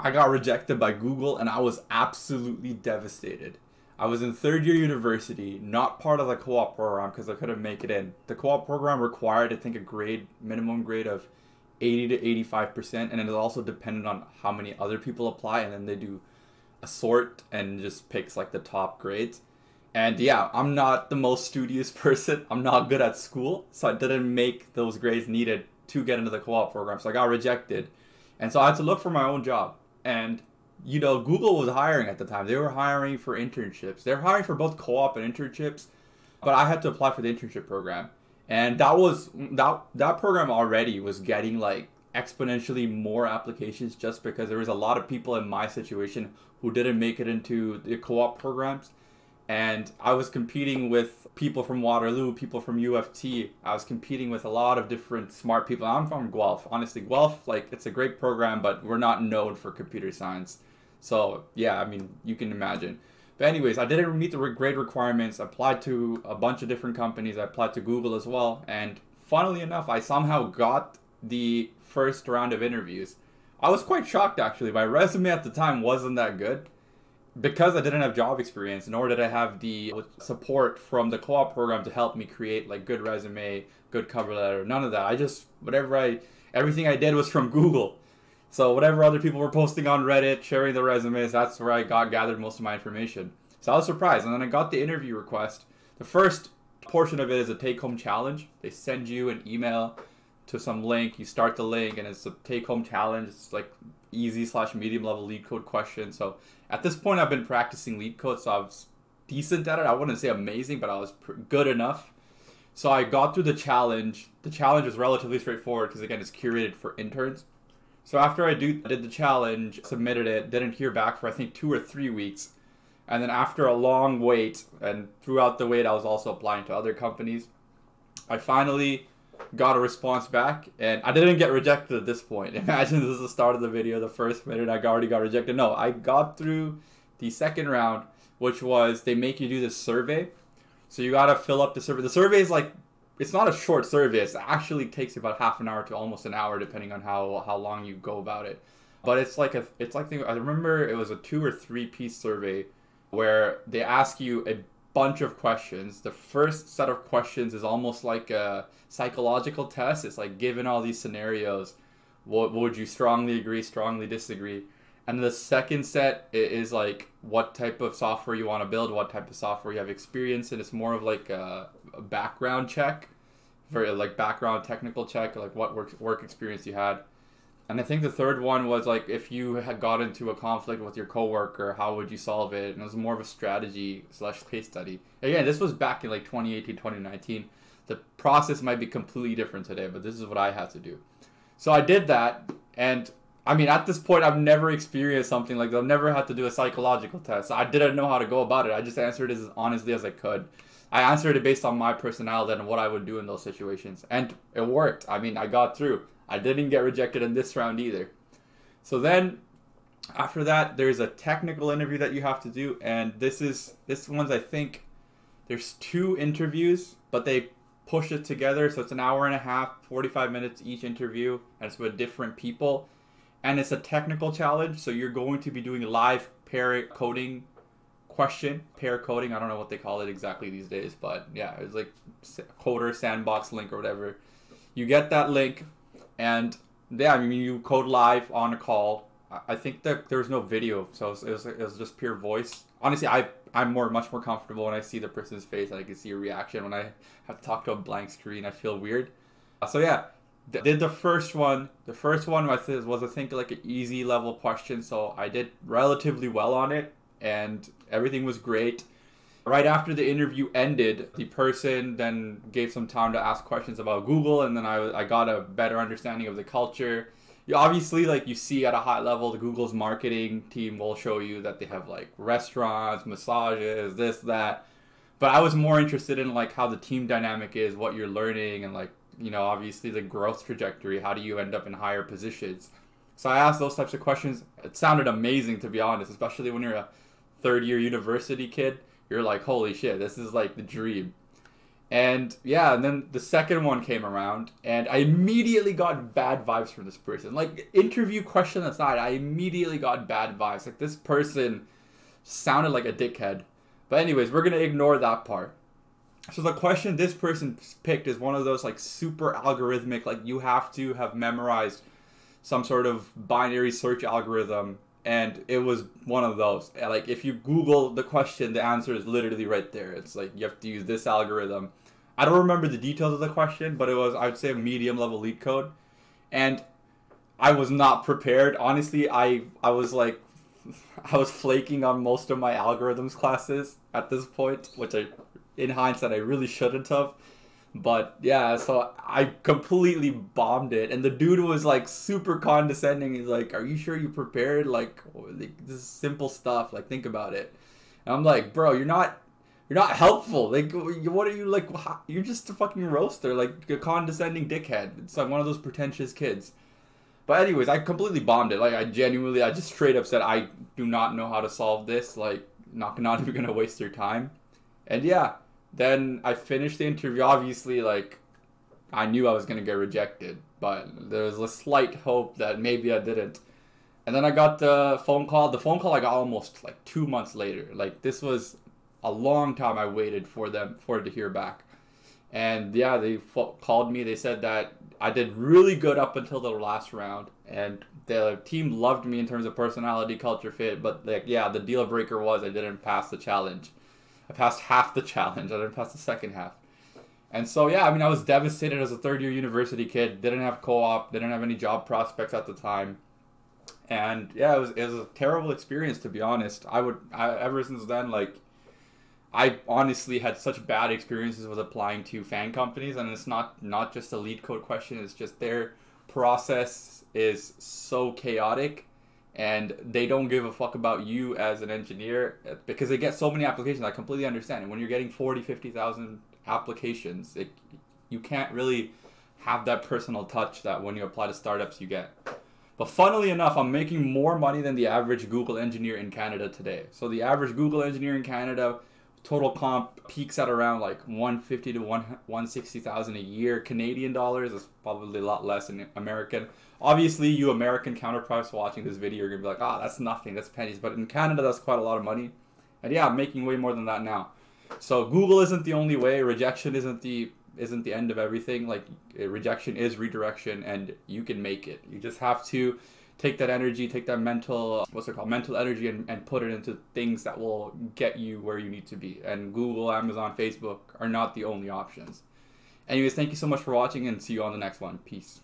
I got rejected by Google and I was absolutely devastated. I was in third year university, not part of the co-op program because I couldn't make it in. The co-op program required, I think, a grade, minimum grade of 80 to 85%, and it is also dependent on how many other people apply, and then they do a sort and just picks like the top grades. And yeah, I'm not the most studious person. I'm not good at school, so I didn't make those grades needed to get into the co-op program. So I got rejected. And so I had to look for my own job. And you know, Google was hiring at the time. They were hiring for internships. They were hiring for both co-op and internships, but I had to apply for the internship program. And that program already was getting like exponentially more applications just because there was a lot of people in my situation who didn't make it into the co-op programs. And I was competing with people from Waterloo, people from U of T. I was competing with a lot of different smart people. I'm from Guelph. Honestly, Guelph, like, it's a great program, but we're not known for computer science. So, yeah, I mean, you can imagine. But anyways, I didn't meet the grade requirements. I applied to a bunch of different companies. I applied to Google as well. And funnily enough, I somehow got the first round of interviews. I was quite shocked, actually. My resume at the time wasn't that good, because I didn't have job experience, nor did I have the support from the co-op program to help me create like good resume, good cover letter, none of that. Everything I did was from Google. So whatever other people were posting on Reddit, sharing the resumes, that's where I gathered most of my information. So I was surprised, and then I got the interview request. The first portion of it is a take-home challenge. They send you an email to some link, you start the link, and it's a take-home challenge. It's like easy/medium level lead code question. So at this point, I've been practicing lead code, so I was decent at it. I wouldn't say amazing, but I was good enough. So I got through the challenge. The challenge was relatively straightforward because, again, it's curated for interns. So after I did the challenge, submitted it, didn't hear back for I think 2 or 3 weeks. And then after a long wait, and throughout the wait, I was also applying to other companies, I finally got a response back, and I didn't get rejected at this point. Imagine this is the start of the video, the first minute I already got rejected. No, I got through the second round, which was they make you do this survey. So you gotta fill up the survey. The survey is like, it's not a short survey. It actually takes about half an hour to almost an hour, depending on how long you go about it. But I remember it was a 2 or 3 piece survey where they ask you a bunch of questions. The first set of questions is almost like a psychological test. It's like, given all these scenarios, what would you strongly agree, strongly disagree? And the second set is like what type of software you want to build, what type of software you have experience in. It's more of like a background check, for like background technical check, like what work experience you had. And I think the third one was like, if you had got into a conflict with your coworker, how would you solve it? And it was more of a strategy/case study. Again, this was back in like 2018, 2019. The process might be completely different today, but this is what I had to do. So I did that, and I mean, at this point, I've never experienced something like that. I've never had to do a psychological test. I didn't know how to go about it. I just answered it as honestly as I could. I answered it based on my personality and what I would do in those situations. And it worked. I mean, I got through. I didn't get rejected in this round either. So then, after that, there's a technical interview that you have to do. And this one's, I think, there's 2 interviews, but they push it together. So it's an hour and a half, 45 minutes each interview. And it's with different people. And it's a technical challenge, so you're going to be doing live pair coding question. Pair coding, I don't know what they call it exactly these days, but yeah, it's like Coder Sandbox link or whatever. You get that link, and yeah, I mean, you code live on a call. I think that there was no video, so it was just pure voice. Honestly, I'm much more comfortable when I see the person's face and I can see a reaction. When I have to talk to a blank screen, I feel weird. So yeah. Did the first one. The first one was I think like an easy level question, so I did relatively well on it, and everything was great. Right after the interview ended, the person then gave some time to ask questions about Google, and then I got a better understanding of the culture. Obviously, like you see at a high level, the Google's marketing team will show you that they have like restaurants, massages, this, that. But I was more interested in like how the team dynamic is, what you're learning, and like, you know, obviously the growth trajectory. How do you end up in higher positions? So I asked those types of questions. It sounded amazing, to be honest, especially when you're a third-year university kid. You're like, holy shit, this is like the dream. And yeah, and then the second one came around, and I immediately got bad vibes from this person. Like, interview question aside, I immediately got bad vibes. Like, this person sounded like a dickhead. But anyways, we're gonna ignore that part. So the question this person picked is one of those like super algorithmic, like you have to have memorized some sort of binary search algorithm, and it was one of those. Like if you Google the question, the answer is literally right there. It's like you have to use this algorithm. I don't remember the details of the question, but it was, I would say, a medium level lead code, and I was not prepared. Honestly, I was like, I was flaking on most of my algorithms classes at this point, which I, in hindsight, I really shouldn't have. But yeah, so I completely bombed it, and the dude was like super condescending. He's like, "Are you sure you prepared? Like this is simple stuff. Like think about it." And I'm like, "Bro, you're not helpful. Like what are you like? You're just a fucking roaster, like a condescending dickhead. It's like one of those pretentious kids." But anyways, I completely bombed it. Like I genuinely, I just straight up said, "I do not know how to solve this. Like not even gonna waste your time." And yeah. Then I finished the interview. Obviously, like, I knew I was going to get rejected, but there was a slight hope that maybe I didn't. And then I got the phone call. The phone call I got almost like 2 months later. Like, this was a long time I waited for it to hear back. And yeah, they called me. They said that I did really good up until the last round. And the team loved me in terms of personality, culture fit. But, like, yeah, the deal breaker was I didn't pass the challenge. I passed half the challenge. I didn't pass the second half. And so, yeah, I mean, I was devastated as a third-year university kid. Didn't have co-op. Didn't have any job prospects at the time. And, yeah, it was a terrible experience, to be honest. Ever since then, like, I honestly had such bad experiences with applying to fan companies. And it's not just a lead code question. It's just their process is so chaotic. And they don't give a fuck about you as an engineer because they get so many applications. I completely understand. And when you're getting 40, 50,000 applications, you can't really have that personal touch that when you apply to startups you get. But funnily enough, I'm making more money than the average Google engineer in Canada today. So the average Google engineer in Canada, total comp peaks at around like 150 to 160,000 a year. Canadian dollars is probably a lot less in American. Obviously, you American counterparts watching this video are gonna be like, "Ah, that's nothing, that's pennies." But in Canada, that's quite a lot of money. And yeah, I'm making way more than that now. So Google isn't the only way. Rejection isn't the end of everything. Like rejection is redirection, and you can make it. You just have to take that energy, take that mental, mental energy, and put it into things that will get you where you need to be. And Google, Amazon, Facebook are not the only options. Anyways, thank you so much for watching, and see you on the next one. Peace.